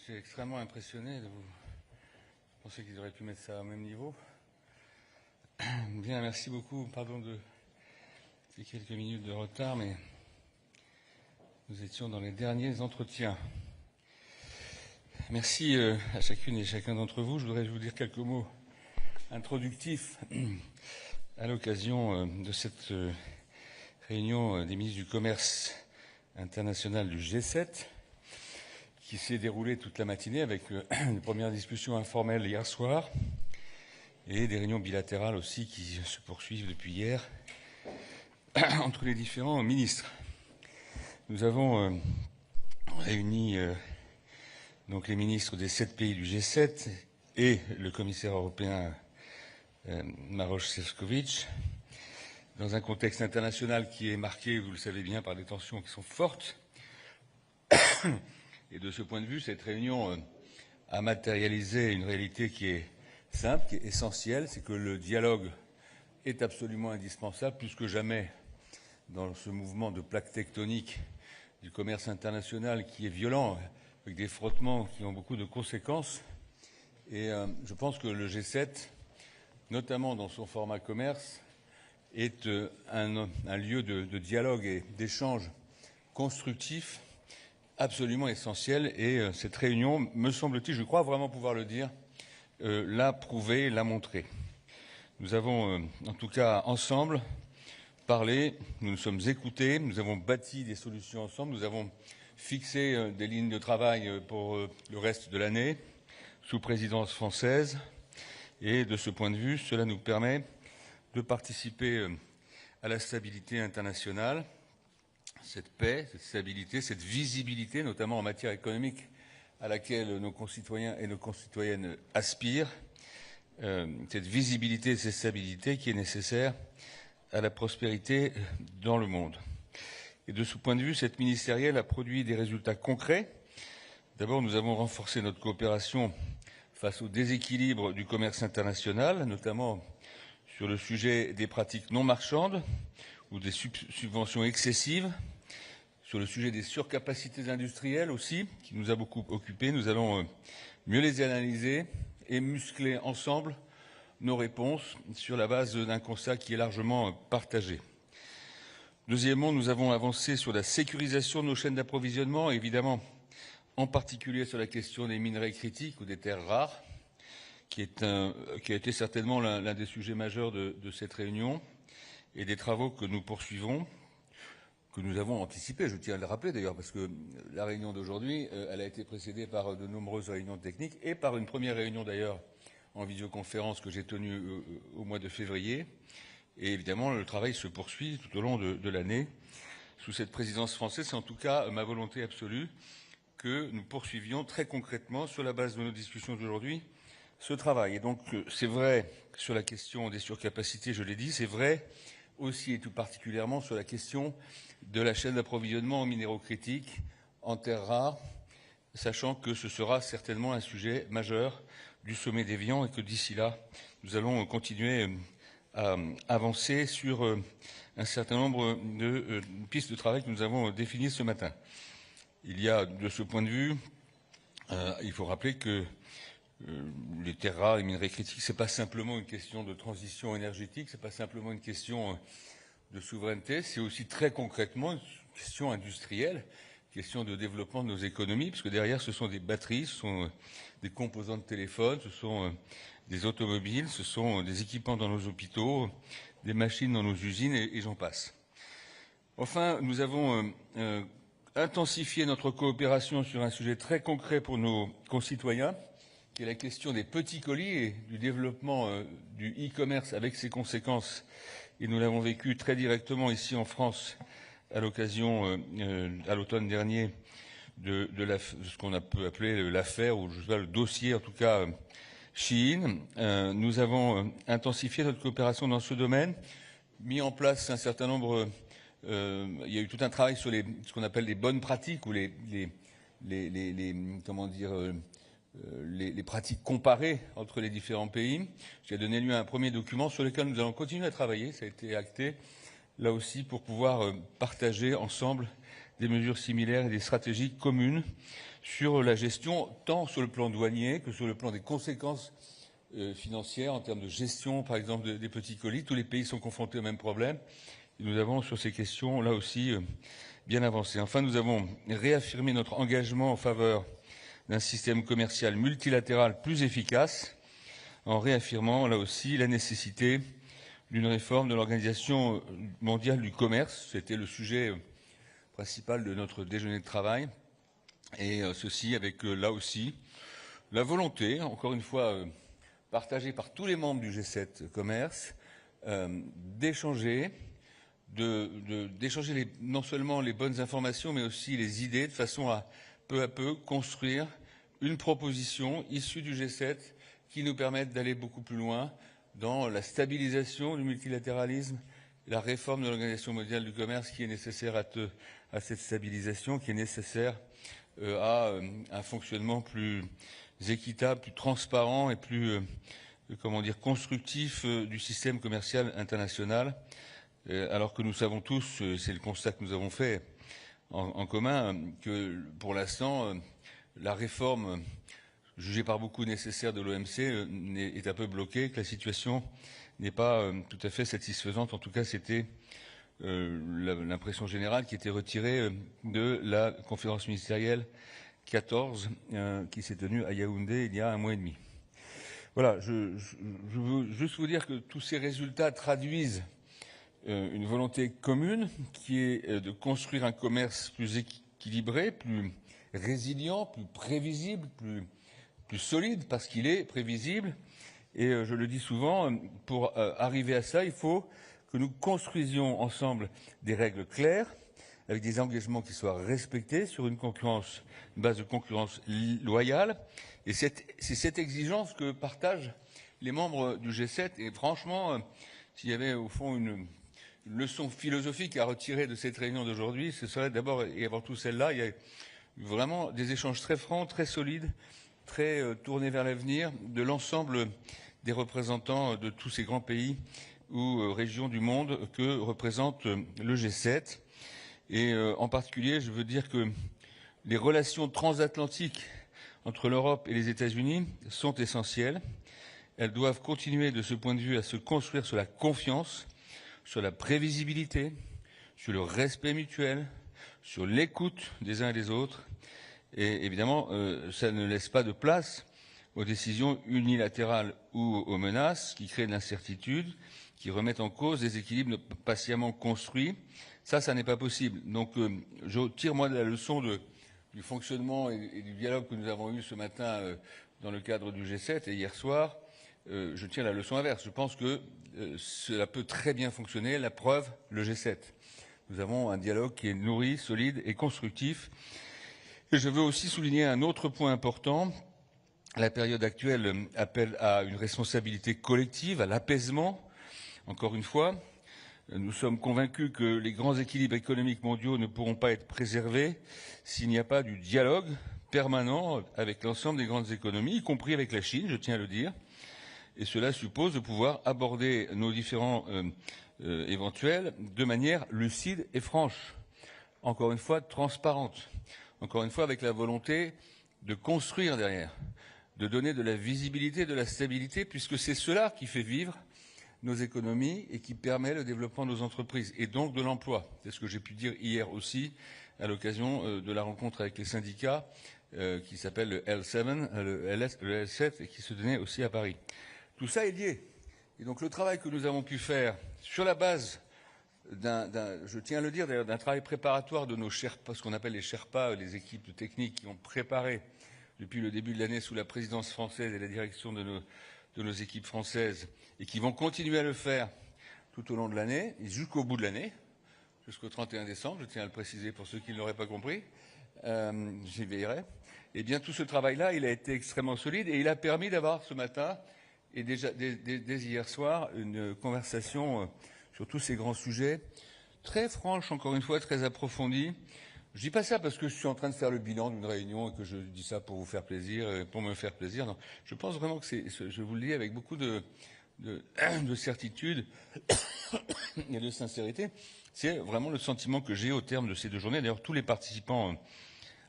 J'étais extrêmement impressionné de vous. Je pensais qu'ils auraient pu mettre ça au même niveau. Bien, merci beaucoup. Pardon de ces quelques minutes de retard, mais nous étions dans les derniers entretiens. Merci à chacune et chacun d'entre vous. Je voudrais vous dire quelques mots introductifs à l'occasion de cette réunion des ministres du Commerce international du G7, qui s'est déroulée toute la matinée avec une première discussion informelle hier soir et des réunions bilatérales aussi qui se poursuivent depuis hier entre les différents ministres. Nous avons réuni donc les ministres des 7 pays du G7 et le commissaire européen Maroš Šefčovič dans un contexte international qui est marqué, vous le savez bien, par des tensions qui sont fortes. Et de ce point de vue, cette réunion a matérialisé une réalité qui est simple, qui est essentielle, c'est que le dialogue est absolument indispensable, plus que jamais dans ce mouvement de plaque tectonique du commerce international qui est violent, avec des frottements qui ont beaucoup de conséquences. Et je pense que le G7, notamment dans son format commerce, est un lieu de dialogue et d'échange constructif absolument essentiel. Et cette réunion, me semble-t-il, je crois vraiment pouvoir le dire, l'a prouvé, l'a montré. Nous avons, en tout cas, ensemble, parlé, nous nous sommes écoutés, nous avons bâti des solutions ensemble, nous avons fixé des lignes de travail pour le reste de l'année, sous présidence française. Et de ce point de vue, cela nous permet de participer à la stabilité internationale, cette paix, cette stabilité, cette visibilité, notamment en matière économique, à laquelle nos concitoyens et nos concitoyennes aspirent, cette visibilité et cette stabilité qui est nécessaire à la prospérité dans le monde. Et de ce point de vue, cette ministérielle a produit des résultats concrets. D'abord, nous avons renforcé notre coopération face au déséquilibre du commerce international, notamment sur le sujet des pratiques non marchandes ou des subventions excessives, sur le sujet des surcapacités industrielles aussi, qui nous a beaucoup occupés. Nous allons mieux les analyser et muscler ensemble nos réponses sur la base d'un constat qui est largement partagé. Deuxièmement, nous avons avancé sur la sécurisation de nos chaînes d'approvisionnement, évidemment en particulier sur la question des minerais critiques ou des terres rares, qui a été certainement l'un des sujets majeurs de cette réunion et des travaux que nous poursuivons, que nous avons anticipés, je tiens à le rappeler d'ailleurs, parce que la réunion d'aujourd'hui, elle a été précédée par de nombreuses réunions techniques et par une première réunion d'ailleurs en visioconférence que j'ai tenue au mois de février. Et évidemment, le travail se poursuit tout au long de l'année. Sous cette présidence française, c'est en tout cas ma volonté absolue que nous poursuivions très concrètement, sur la base de nos discussions d'aujourd'hui, ce travail. Et donc, c'est vrai sur la question des surcapacités, je l'ai dit, c'est vrai aussi et tout particulièrement sur la question de la chaîne d'approvisionnement en minéraux critiques, en terres rares, sachant que ce sera certainement un sujet majeur du sommet d'Évian et que d'ici là, nous allons continuer à avancer sur un certain nombre de pistes de travail que nous avons définies ce matin. Il y a, de ce point de vue, il faut rappeler que les terres rares, les minerais critiques, ce n'est pas simplement une question de transition énergétique, ce n'est pas simplement une question de souveraineté, c'est aussi très concrètement une question industrielle, question de développement de nos économies, parce que derrière, ce sont des batteries, ce sont des composants de téléphone, ce sont des automobiles, ce sont des équipements dans nos hôpitaux, des machines dans nos usines, et j'en passe. Enfin, nous avons intensifié notre coopération sur un sujet très concret pour nos concitoyens, qui est la question des petits colis et du développement du e-commerce avec ses conséquences. Et nous l'avons vécu très directement ici en France à l'occasion, à l'automne dernier, de ce qu'on peut appeler l'affaire, ou je sais pas, le dossier en tout cas, Shein. Nous avons intensifié notre coopération dans ce domaine, mis en place un certain nombre, il y a eu tout un travail sur ce qu'on appelle les bonnes pratiques ou les pratiques comparées entre les différents pays. J'ai donné lieu à un premier document sur lequel nous allons continuer à travailler. Ça a été acté, là aussi, pour pouvoir partager ensemble des mesures similaires et des stratégies communes sur la gestion, tant sur le plan douanier que sur le plan des conséquences financières en termes de gestion, par exemple, des petits colis. Tous les pays sont confrontés au même problème. Et nous avons, sur ces questions, là aussi, bien avancé. Enfin, nous avons réaffirmé notre engagement en faveur d'un système commercial multilatéral plus efficace, en réaffirmant, là aussi, la nécessité d'une réforme de l'Organisation mondiale du commerce. C'était le sujet principal de notre déjeuner de travail. Et ceci avec, là aussi, la volonté, encore une fois, partagée par tous les membres du G7 Commerce, d'échanger, d'échanger non seulement les bonnes informations, mais aussi les idées, de façon à peu construire une proposition issue du G7 qui nous permette d'aller beaucoup plus loin dans la stabilisation du multilatéralisme, la réforme de l'Organisation mondiale du commerce qui est nécessaire à cette stabilisation, qui est nécessaire à un fonctionnement plus équitable, plus transparent et plus constructif du système commercial international. Alors que nous savons tous, c'est le constat que nous avons fait en commun, que pour l'instant, la réforme jugée par beaucoup nécessaire de l'OMC est un peu bloquée, que la situation n'est pas tout à fait satisfaisante. En tout cas, c'était l'impression générale qui était retirée de la conférence ministérielle 14 qui s'est tenue à Yaoundé il y a un mois et demi. Voilà, je veux juste vous dire que tous ces résultats traduisent une volonté commune qui est de construire un commerce plus équilibré, plus résilient, plus prévisible, plus solide, parce qu'il est prévisible. Et je le dis souvent, pour arriver à ça, il faut que nous construisions ensemble des règles claires, avec des engagements qui soient respectés sur une base de concurrence loyale. Et c'est cette exigence que partagent les membres du G7. Et franchement, s'il y avait au fond une leçon philosophique à retirer de cette réunion d'aujourd'hui, ce serait d'abord et avant tout celle-là. Il y a vraiment des échanges très francs, très solides, très tournés vers l'avenir de l'ensemble des représentants de tous ces grands pays ou régions du monde que représente le G7. Et en particulier, je veux dire que les relations transatlantiques entre l'Europe et les États-Unis sont essentielles. Elles doivent continuer de ce point de vue à se construire sur la confiance, sur la prévisibilité, sur le respect mutuel, sur l'écoute des uns et des autres. Et évidemment, ça ne laisse pas de place aux décisions unilatérales ou aux menaces qui créent de l'incertitude, qui remettent en cause des équilibres patiemment construits. Ça n'est pas possible. Donc, je tire, moi, la leçon du fonctionnement et du dialogue que nous avons eu ce matin dans le cadre du G7 et hier soir. Je tire la leçon inverse. Je pense que cela peut très bien fonctionner. La preuve, le G7. Nous avons un dialogue qui est nourri, solide et constructif. Et je veux aussi souligner un autre point important. La période actuelle appelle à une responsabilité collective, à l'apaisement. Encore une fois, nous sommes convaincus que les grands équilibres économiques mondiaux ne pourront pas être préservés s'il n'y a pas du dialogue permanent avec l'ensemble des grandes économies, y compris avec la Chine, je tiens à le dire. Et cela suppose de pouvoir aborder nos différents éventuels de manière lucide et franche. Encore une fois, transparente. Encore une fois, avec la volonté de construire derrière, de donner de la visibilité, de la stabilité, puisque c'est cela qui fait vivre nos économies et qui permet le développement de nos entreprises et donc de l'emploi. C'est ce que j'ai pu dire hier aussi à l'occasion de la rencontre avec les syndicats qui s'appelle le L7, le L7 et qui se tenait aussi à Paris. Tout ça est lié. Et donc le travail que nous avons pu faire sur la base je tiens à le dire d'ailleurs, d'un travail préparatoire de nos Sherpas, ce qu'on appelle les Sherpas, les équipes techniques qui ont préparé depuis le début de l'année sous la présidence française et la direction de nos équipes françaises et qui vont continuer à le faire tout au long de l'année et jusqu'au bout de l'année, jusqu'au 31 décembre, je tiens à le préciser pour ceux qui ne l'auraient pas compris, j'y veillerai. Eh bien, tout ce travail-là, il a été extrêmement solide et il a permis d'avoir ce matin et déjà dès hier soir une conversation sur tous ces grands sujets, très franche, encore une fois, très approfondie. Je dis pas ça parce que je suis en train de faire le bilan d'une réunion et que je dis ça pour vous faire plaisir, pour me faire plaisir. Non, je pense vraiment que je vous le dis avec beaucoup de certitude et de sincérité. C'est vraiment le sentiment que j'ai au terme de ces 2 journées. D'ailleurs, tous les participants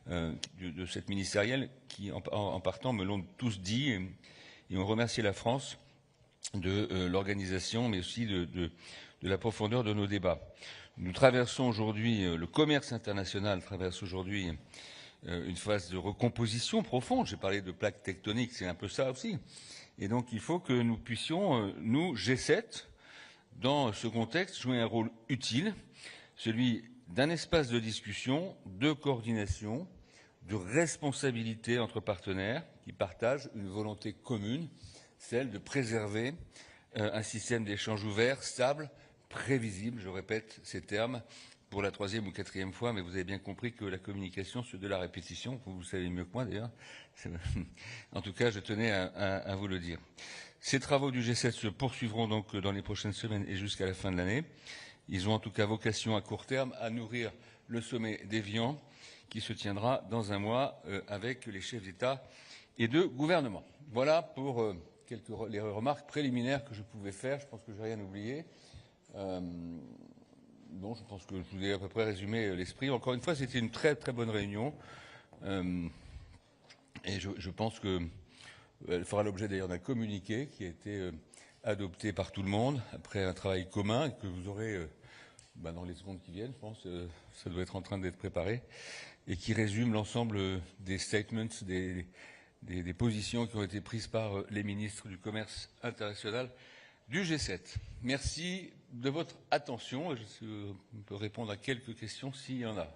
de cette ministérielle qui, en partant, me l'ont tous dit, et ont remercié la France de l'organisation, mais aussi de la profondeur de nos débats. Nous traversons aujourd'hui, le commerce international traverse aujourd'hui une phase de recomposition profonde. J'ai parlé de plaques tectoniques, c'est un peu ça aussi. Et donc il faut que nous puissions, nous, G7, dans ce contexte, jouer un rôle utile, celui d'un espace de discussion, de coordination, de responsabilité entre partenaires qui partagent une volonté commune, celle de préserver un système d'échange ouvert, stable, prévisible, je répète ces termes pour la 3e ou 4e fois, mais vous avez bien compris que la communication, c'est de la répétition, vous le savez mieux que moi d'ailleurs. En tout cas, je tenais à vous le dire. Ces travaux du G7 se poursuivront donc dans les prochaines semaines et jusqu'à la fin de l'année. Ils ont en tout cas vocation à court terme à nourrir le sommet d'Évian qui se tiendra dans un mois avec les chefs d'État et de gouvernement. Voilà pour les remarques préliminaires que je pouvais faire. Je pense que je n'ai rien oublié. Bon, je pense que je vous ai à peu près résumé l'esprit. Encore une fois, c'était une très très bonne réunion. Et je pense qu'elle fera l'objet d'ailleurs d'un communiqué qui a été adopté par tout le monde après un travail commun que vous aurez dans les secondes qui viennent, je pense. Ça doit être en train d'être préparé. Et qui résume l'ensemble des statements, des positions qui ont été prises par les ministres du commerce international du G7. Merci de votre attention. Je peux répondre à quelques questions s'il y en a.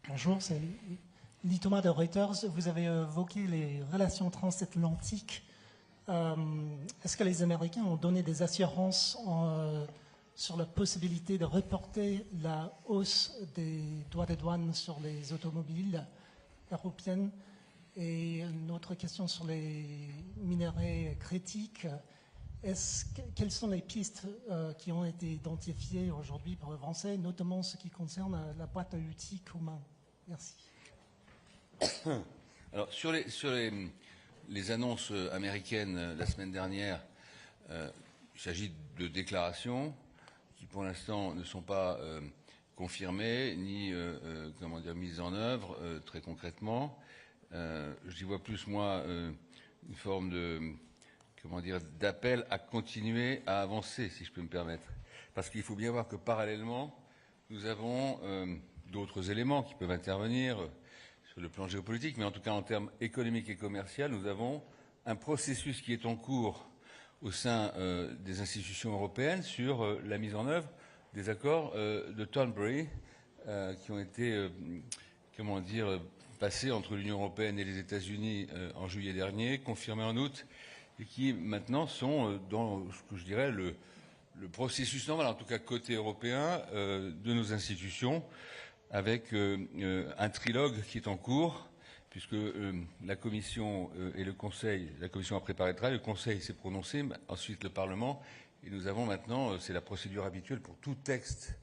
Bonjour, c'est Lee Thomas de Reuters. Vous avez évoqué les relations transatlantiques. Est-ce que les Américains ont donné des assurances sur la possibilité de reporter la hausse des droits de douane sur les automobiles européennes? Et une autre question sur les minerais critiques. Quelles sont les pistes qui ont été identifiées aujourd'hui par le Français, notamment ce qui concerne la boîte à outils commun? Merci. Alors, sur les annonces américaines la semaine dernière, il s'agit de déclarations qui, pour l'instant, ne sont pas confirmées ni mises en œuvre très concrètement. J'y vois plus, moi, une forme d'appel à continuer à avancer, si je peux me permettre. Parce qu'il faut bien voir que parallèlement, nous avons d'autres éléments qui peuvent intervenir sur le plan géopolitique, mais en tout cas en termes économiques et commerciaux, nous avons un processus qui est en cours au sein des institutions européennes sur la mise en œuvre des accords de Thornbury qui ont été, passés entre l'Union européenne et les États-Unis en juillet dernier, confirmés en août, et qui maintenant sont dans ce que je dirais le processus normal, en tout cas côté européen, de nos institutions, avec un trilogue qui est en cours, puisque la Commission et le Conseil, la Commission a préparé le travail, le Conseil s'est prononcé, ensuite le Parlement, et nous avons maintenant, c'est la procédure habituelle pour tout texte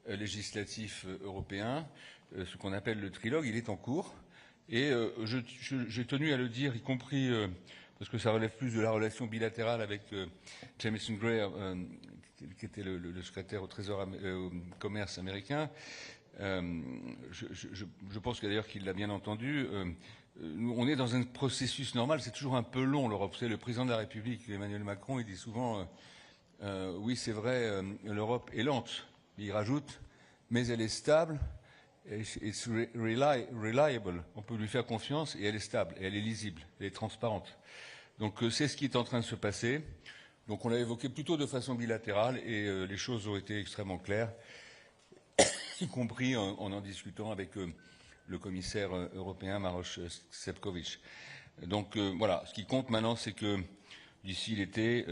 législatif européen, ce qu'on appelle le trilogue, il est en cours, et j'ai tenu à le dire, y compris parce que ça relève plus de la relation bilatérale avec Jamieson Gray, qui était le secrétaire au Trésor au commerce américain. Je pense d'ailleurs qu'il l'a bien entendu. On est dans un processus normal, c'est toujours un peu long l'Europe. Vous savez, le président de la République, Emmanuel Macron, il dit souvent oui, c'est vrai, l'Europe est lente. Il rajoute, mais elle est stable, it's reliable. On peut lui faire confiance et elle est stable, et elle est lisible, elle est transparente. Donc c'est ce qui est en train de se passer. Donc on l'a évoqué plutôt de façon bilatérale et les choses ont été extrêmement claires, y compris en discutant avec le commissaire européen Maroš Šefčovič. Donc voilà, ce qui compte maintenant, c'est que d'ici l'été,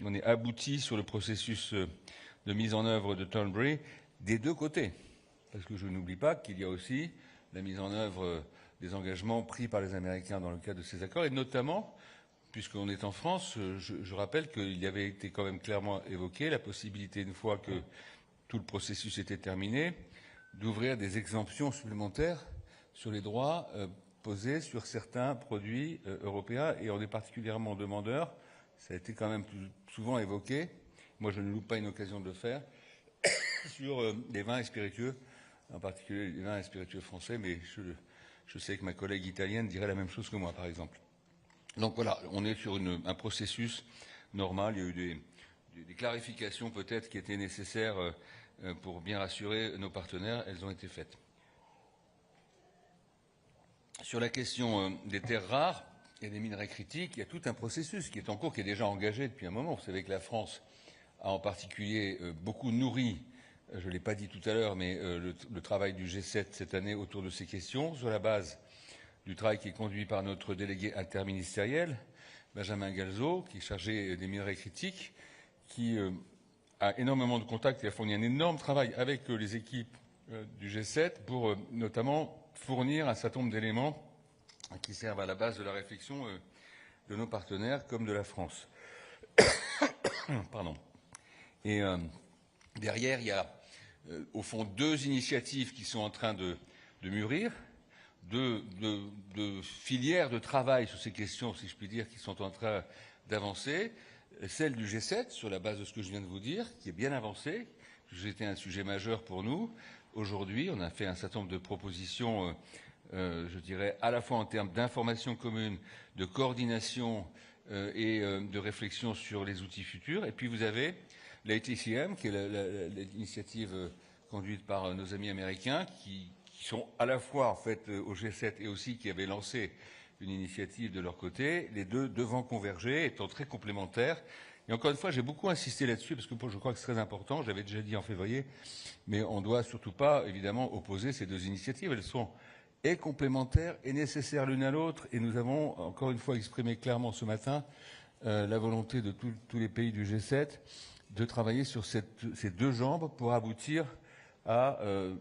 on est abouti sur le processus de mise en œuvre de Thornbury des deux côtés. Parce que je n'oublie pas qu'il y a aussi la mise en œuvre des engagements pris par les Américains dans le cadre de ces accords, et notamment, puisqu'on est en France, je rappelle qu'il y avait été quand même clairement évoqué la possibilité, une fois que tout le processus était terminé, d'ouvrir des exemptions supplémentaires sur les droits posés sur certains produits européens, et on est particulièrement demandeur, ça a été quand même plus souvent évoqué, moi je ne loupe pas une occasion de le faire, sur les vins et spiritueux, en particulier les vins et spiritueux français, mais je sais que ma collègue italienne dirait la même chose que moi, par exemple. Donc voilà, on est sur un processus normal. Il y a eu des clarifications peut-être qui étaient nécessaires pour bien rassurer nos partenaires. Elles ont été faites. Sur la question des terres rares et des minerais critiques, il y a tout un processus qui est en cours, qui est déjà engagé depuis un moment. Vous savez que la France a en particulier beaucoup nourri, je ne l'ai pas dit tout à l'heure, mais le travail du G7 cette année autour de ces questions, sur la base du travail qui est conduit par notre délégué interministériel, Benjamin Galzo, qui est chargé des minerais critiques, qui a énormément de contacts et a fourni un énorme travail avec les équipes du G7 pour notamment fournir un certain nombre d'éléments qui servent à la base de la réflexion de nos partenaires comme de la France. Pardon. Et derrière, il y a au fond deux initiatives qui sont en train de mûrir, de filières de travail sur ces questions, si je puis dire, qui sont en train d'avancer. Celle du G7, sur la base de ce que je viens de vous dire, qui est bien avancée, c'était un sujet majeur pour nous. Aujourd'hui, on a fait un certain nombre de propositions, je dirais, à la fois en termes d'information commune, de coordination et de réflexion sur les outils futurs. Et puis vous avez l'ATCM, qui est l'initiative conduite par nos amis américains, qui sont à la fois en fait au G7 et aussi qui avaient lancé une initiative de leur côté, les deux devant converger, étant très complémentaires. Et encore une fois, j'ai beaucoup insisté là-dessus parce que je crois que c'est très important, j'avais déjà dit en février, mais on ne doit surtout pas, évidemment, opposer ces deux initiatives. Elles sont et complémentaires et nécessaires l'une à l'autre. Et nous avons, encore une fois, exprimé clairement ce matin la volonté de tous les pays du G7 de travailler sur ces deux jambes pour aboutir à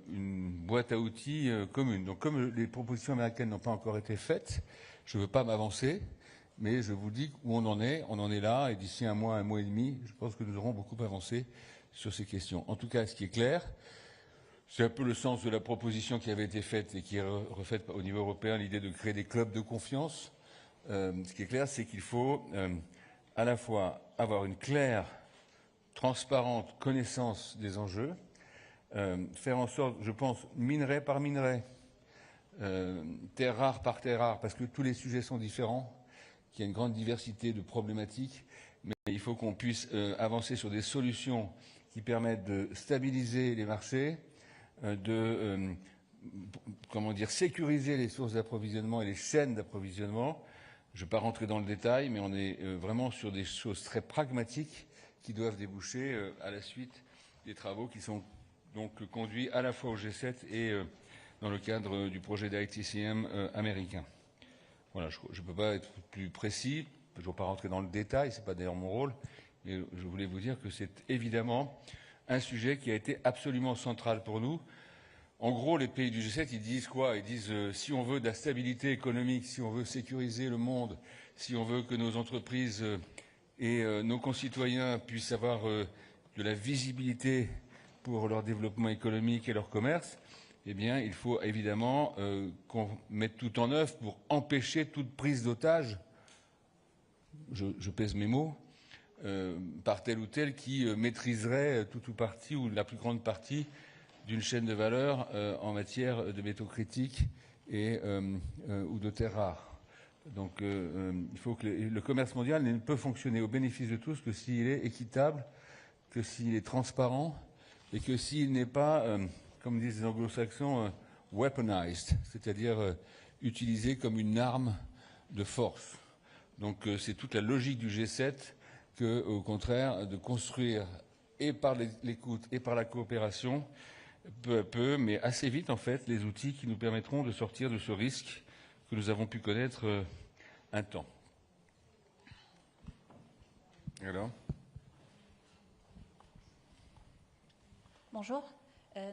une boîte à outils commune. Donc comme les propositions américaines n'ont pas encore été faites, je ne veux pas m'avancer, mais je vous dis où on en est là, et d'ici un mois et demi, je pense que nous aurons beaucoup avancé sur ces questions. En tout cas, ce qui est clair, c'est un peu le sens de la proposition qui avait été faite et qui est refaite au niveau européen, l'idée de créer des clubs de confiance. Ce qui est clair, c'est qu'il faut à la fois avoir une claire, transparente connaissance des enjeux, faire en sorte, je pense, minerai par minerai, terre rare par terre rare, parce que tous les sujets sont différents, qu'il y a une grande diversité de problématiques, mais il faut qu'on puisse avancer sur des solutions qui permettent de stabiliser les marchés, sécuriser les sources d'approvisionnement et les chaînes d'approvisionnement. Je ne vais pas rentrer dans le détail, mais on est vraiment sur des choses très pragmatiques qui doivent déboucher à la suite des travaux qui sont donc conduits à la fois au G7 et dans le cadre du projet d'ITCM américain. Voilà, je ne peux pas être plus précis, je ne vais pas rentrer dans le détail, ce n'est pas d'ailleurs mon rôle, mais je voulais vous dire que c'est évidemment un sujet qui a été absolument central pour nous. En gros, les pays du G7, ils disent quoi? Ils disent si on veut de la stabilité économique, si on veut sécuriser le monde, si on veut que nos entreprises et nos concitoyens puissent avoir de la visibilité pour leur développement économique et leur commerce, eh bien, il faut évidemment qu'on mette tout en œuvre pour empêcher toute prise d'otage, je pèse mes mots, par tel ou tel qui maîtriserait tout ou partie ou la plus grande partie d'une chaîne de valeur en matière de métaux critiques et, ou de terres rares. Donc il faut que le commerce mondial ne peut fonctionner au bénéfice de tous que s'il est équitable, que s'il est transparent et que s'il n'est pas, comme disent les anglo-saxons, weaponized, c'est-à-dire utilisé comme une arme de force. Donc c'est toute la logique du G7 que, au contraire, de construire et par l'écoute et par la coopération, peu à peu, mais assez vite en fait, les outils qui nous permettront de sortir de ce risque que nous avons pu connaître un temps. Alors ? Bonjour,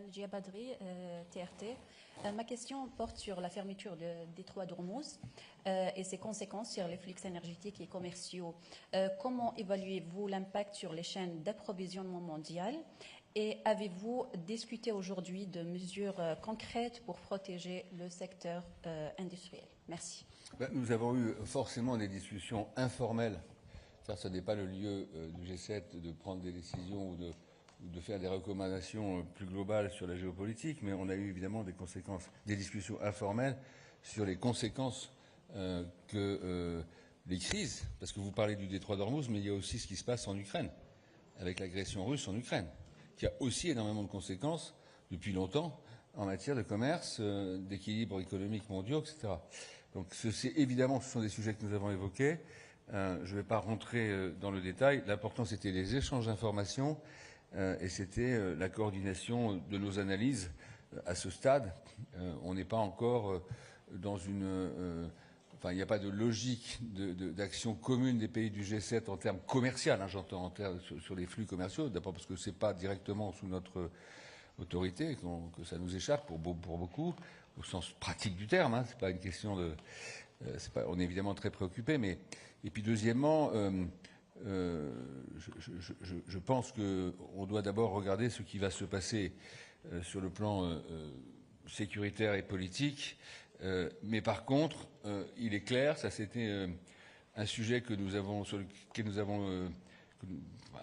Njia Badri, TRT. Ma question porte sur la fermeture du détroit d'Ormuz et ses conséquences sur les flux énergétiques et commerciaux. Comment évaluez-vous l'impact sur les chaînes d'approvisionnement mondiales et avez-vous discuté aujourd'hui de mesures concrètes pour protéger le secteur industriel? Merci. Nous avons eu forcément des discussions informelles Ce n'est pas le lieu du G7 de prendre des décisions ou de faire des recommandations plus globales sur la géopolitique, mais on a eu évidemment des discussions informelles sur les conséquences que les crises, parce que vous parlez du détroit d'Ormuz, mais il y a aussi ce qui se passe en Ukraine, avec l'agression russe en Ukraine, qui a aussi énormément de conséquences depuis longtemps en matière de commerce, d'équilibre économique mondiaux, etc. Donc évidemment, ce sont des sujets que nous avons évoqués. Je ne vais pas rentrer dans le détail. L'important, c'était les échanges d'informations et c'était la coordination de nos analyses à ce stade. On n'est pas encore dans une... Enfin, il n'y a pas de logique d'action commune des pays du G7 en termes commerciaux, hein, j'entends en termes sur les flux commerciaux, d'abord parce que ce n'est pas directement sous notre autorité que ça nous échappe pour beaucoup, au sens pratique du terme. Hein, c'est pas une question de... on est évidemment très préoccupé, mais... Et puis deuxièmement, je pense qu'on doit d'abord regarder ce qui va se passer sur le plan sécuritaire et politique. Mais par contre, il est clair, ça c'était un sujet sur lequel nous avons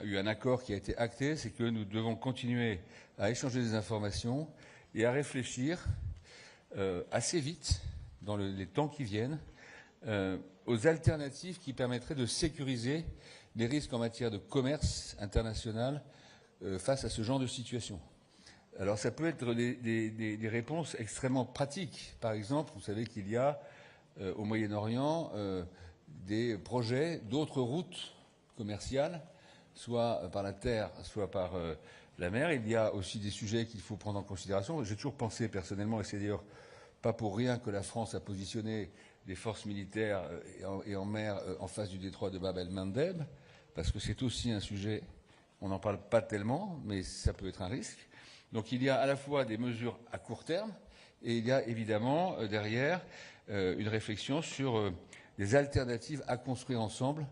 eu un accord qui a été acté, c'est que nous devons continuer à échanger des informations et à réfléchir assez vite, dans les temps qui viennent, aux alternatives qui permettraient de sécuriser les risques en matière de commerce international face à ce genre de situation. Alors ça peut être des réponses extrêmement pratiques. Par exemple, vous savez qu'il y a au Moyen-Orient des projets d'autres routes commerciales, soit par la terre, soit par la mer. Il y a aussi des sujets qu'il faut prendre en considération. J'ai toujours pensé personnellement, et c'est d'ailleurs pas pour rien que la France a positionné des forces militaires et en mer en face du détroit de Bab el-Mandeb, parce que c'est aussi un sujet, on n'en parle pas tellement, mais ça peut être un risque. Donc il y a à la fois des mesures à court terme et il y a évidemment derrière une réflexion sur des alternatives à construire ensemble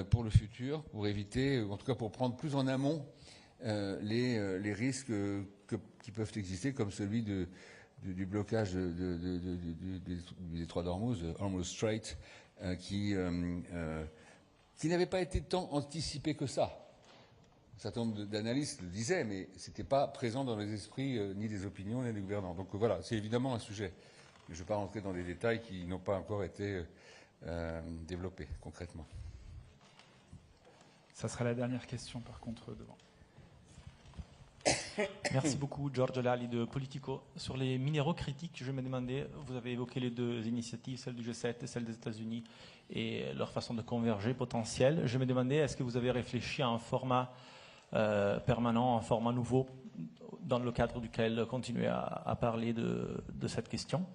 pour le futur, pour éviter, ou en tout cas pour prendre plus en amont les risques qui peuvent exister, comme celui du blocage du détroit d'Ormuz, Hormuz Strait, qui n'avait pas été tant anticipé que ça. Un certain nombre d'analystes le disaient, mais ce n'était pas présent dans les esprits ni des opinions ni des gouvernants. Donc voilà, c'est évidemment un sujet. Mais je ne vais pas rentrer dans des détails qui n'ont pas encore été développés concrètement. Ça sera la dernière question, par contre, devant. Merci beaucoup, George Lali de Politico. Sur les minéraux critiques, je me demandais, vous avez évoqué les deux initiatives, celle du G7 et celle des États-Unis, et leur façon de converger potentielle. Je me demandais, est-ce que vous avez réfléchi à un format permanent, un format nouveau, dans le cadre duquel continuer à parler de cette question?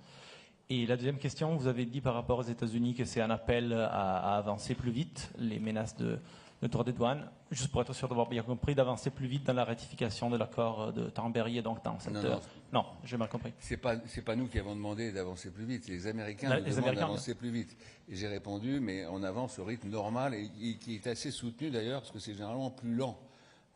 Et la deuxième question, vous avez dit par rapport aux États-Unis que c'est un appel à avancer plus vite, les menaces de droit des douanes, juste pour être sûr d'avoir bien compris, d'avancer plus vite dans la ratification de l'accord de Tambéry et donc dans cette... Non, j'ai mal compris. C'est pas nous qui avons demandé d'avancer plus vite, les Américains nous demandent d'avancer plus vite. Et j'ai répondu, mais on avance au rythme normal et qui est assez soutenu d'ailleurs, parce que c'est généralement plus lent.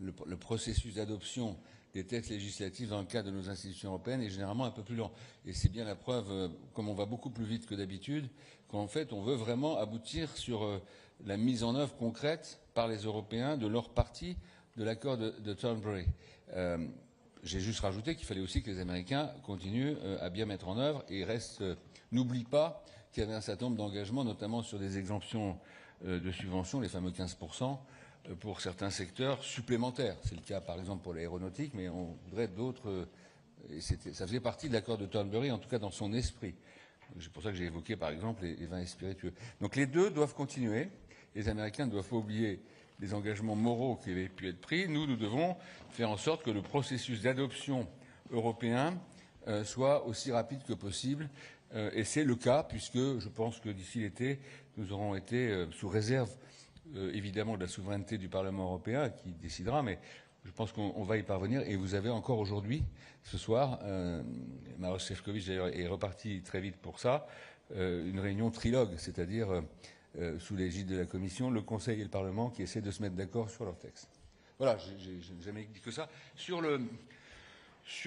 Le processus d'adoption des textes législatifs dans le cadre de nos institutions européennes est généralement un peu plus lent. Et c'est bien la preuve, comme on va beaucoup plus vite que d'habitude, qu'en fait on veut vraiment aboutir sur la mise en œuvre concrète par les Européens de leur partie de l'accord de Thornbury. J'ai juste rajouté qu'il fallait aussi que les Américains continuent à bien mettre en œuvre et n'oublient pas qu'il y avait un certain nombre d'engagements, notamment sur des exemptions de subventions, les fameux 15%, pour certains secteurs supplémentaires. C'est le cas par exemple pour l'aéronautique, mais on voudrait d'autres... ça faisait partie de l'accord de Thornbury, en tout cas dans son esprit. C'est pour ça que j'ai évoqué par exemple les vins spiritueux. Donc les deux doivent continuer. Les Américains ne doivent pas oublier les engagements moraux qui avaient pu être pris. Nous devons faire en sorte que le processus d'adoption européen soit aussi rapide que possible. Et c'est le cas, puisque je pense que d'ici l'été, nous aurons été sous réserve évidemment de la souveraineté du Parlement européen qui décidera, mais je pense qu'on va y parvenir. Et vous avez encore aujourd'hui, ce soir, Maroš Šefčovič d'ailleurs est reparti très vite pour ça, une réunion trilogue, c'est-à-dire sous l'égide de la Commission, le Conseil et le Parlement qui essaient de se mettre d'accord sur leur texte. Voilà, j'ai jamais dit que ça. Sur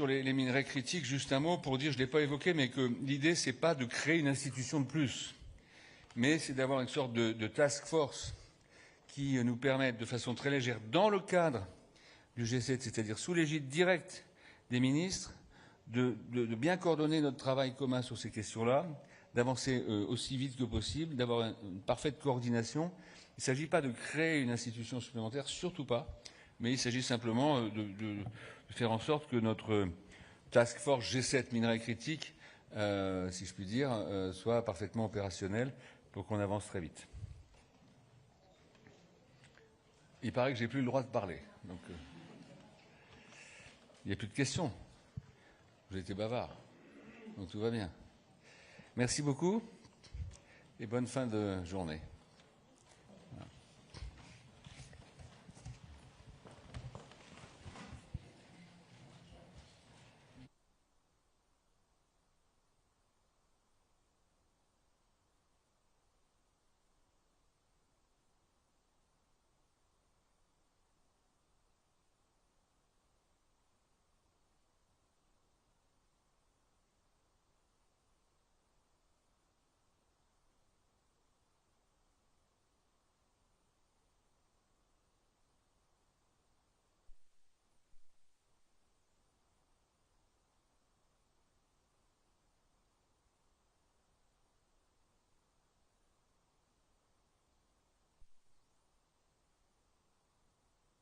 les minerais critiques, juste un mot pour dire, je ne l'ai pas évoqué, mais que l'idée, c'est pas de créer une institution de plus, mais c'est d'avoir une sorte de task force qui nous permettent de façon très légère, dans le cadre du G7, c'est-à-dire sous l'égide directe des ministres, de bien coordonner notre travail commun sur ces questions-là, d'avancer aussi vite que possible, d'avoir une parfaite coordination. Il ne s'agit pas de créer une institution supplémentaire, surtout pas, mais il s'agit simplement de faire en sorte que notre task force G7 minerais critiques, si je puis dire, soit parfaitement opérationnelle pour qu'on avance très vite. Il paraît que j'ai plus le droit de parler, donc il n'y a plus de questions. J'ai été bavard, donc tout va bien. Merci beaucoup et bonne fin de journée.